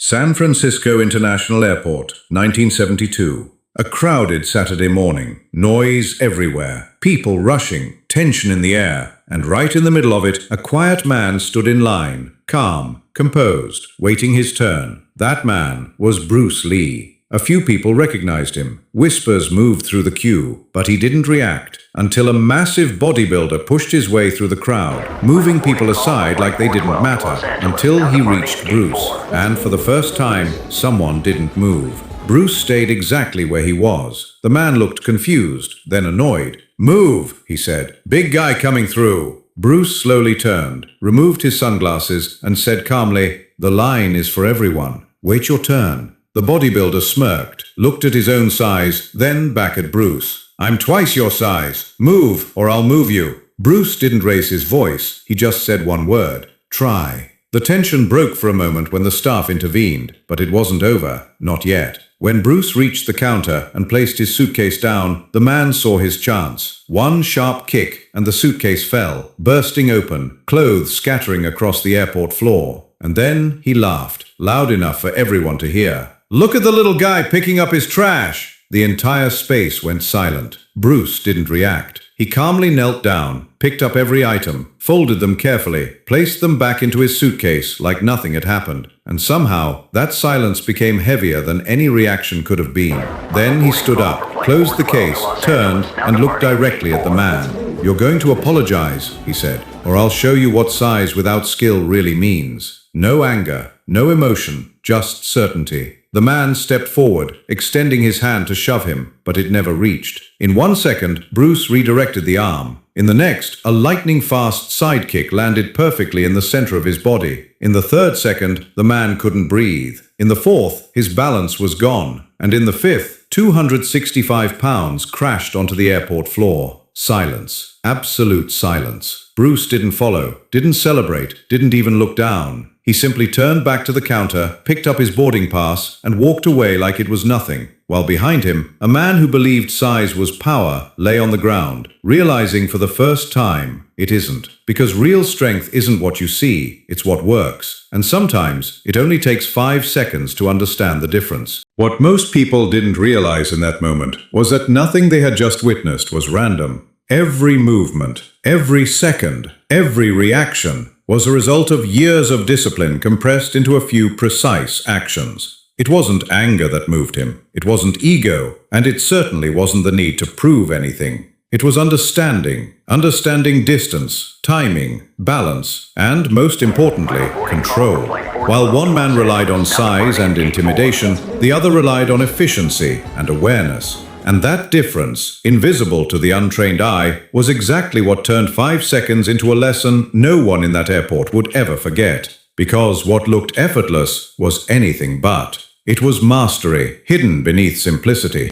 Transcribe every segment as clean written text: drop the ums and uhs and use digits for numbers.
San Francisco International Airport, 1972. A crowded Saturday morning. Noise everywhere. People rushing. Tension in the air. And right in the middle of it, a quiet man stood in line. Calm, composed, waiting his turn. That man was Bruce Lee. A few people recognized him. Whispers moved through the queue, but he didn't react until a massive bodybuilder pushed his way through the crowd, moving people aside like they didn't matter, until he reached Bruce. And for the first time, someone didn't move. Bruce stayed exactly where he was. The man looked confused, then annoyed. "Move," he said. "Big guy coming through." Bruce slowly turned, removed his sunglasses, and said calmly, "The line is for everyone. Wait your turn." The bodybuilder smirked, looked at his own size, then back at Bruce. "I'm twice your size. Move, or I'll move you." Bruce didn't raise his voice. He just said one word. "Try." The tension broke for a moment when the staff intervened, but it wasn't over. Not yet. When Bruce reached the counter and placed his suitcase down, the man saw his chance. One sharp kick, and the suitcase fell, bursting open, clothes scattering across the airport floor. And then he laughed, loud enough for everyone to hear. "Look at the little guy picking up his trash!" The entire space went silent. Bruce didn't react. He calmly knelt down, picked up every item, folded them carefully, placed them back into his suitcase like nothing had happened. And somehow, that silence became heavier than any reaction could have been. Then he stood up, closed the case, turned, and looked directly at the man. "You're going to apologize," he said, "or I'll show you what size without skill really means." No anger, no emotion, just certainty. The man stepped forward, extending his hand to shove him, but it never reached. In 1 second, Bruce redirected the arm. In the next, a lightning-fast sidekick landed perfectly in the center of his body. In the third second, the man couldn't breathe. In the fourth, his balance was gone. And in the fifth, 265 pounds crashed onto the airport floor. Silence. Absolute silence. Bruce didn't follow, didn't celebrate, didn't even look down. He simply turned back to the counter, picked up his boarding pass, and walked away like it was nothing, while behind him, a man who believed size was power lay on the ground, realizing for the first time it isn't. Because real strength isn't what you see, it's what works. And sometimes it only takes 5 seconds to understand the difference. What most people didn't realize in that moment was that nothing they had just witnessed was random. Every movement, every second, every reaction was a result of years of discipline compressed into a few precise actions. It wasn't anger that moved him, it wasn't ego, and it certainly wasn't the need to prove anything. It was understanding distance, timing, balance, and most importantly, control. While one man relied on size and intimidation, the other relied on efficiency and awareness. And that difference, invisible to the untrained eye, was exactly what turned 5 seconds into a lesson no one in that airport would ever forget. Because what looked effortless was anything but. It was mastery, hidden beneath simplicity.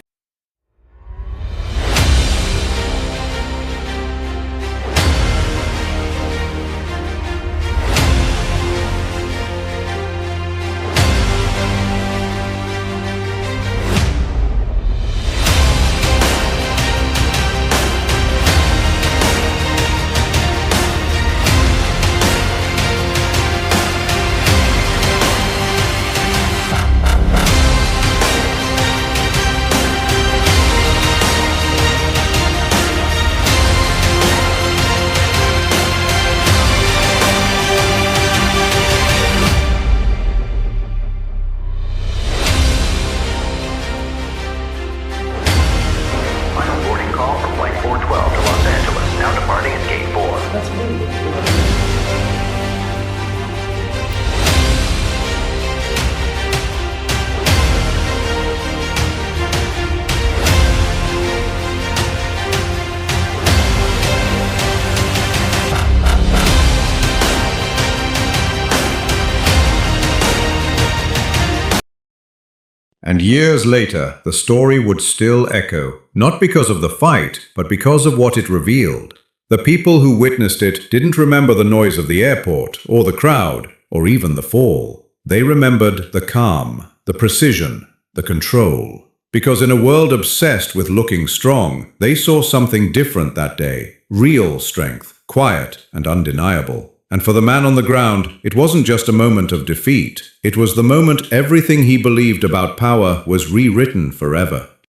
And years later, the story would still echo, not because of the fight, but because of what it revealed. The people who witnessed it didn't remember the noise of the airport, or the crowd, or even the fall. They remembered the calm, the precision, the control. Because in a world obsessed with looking strong, they saw something different that day. Real strength, quiet and undeniable. And for the man on the ground, it wasn't just a moment of defeat. It was the moment everything he believed about power was rewritten forever.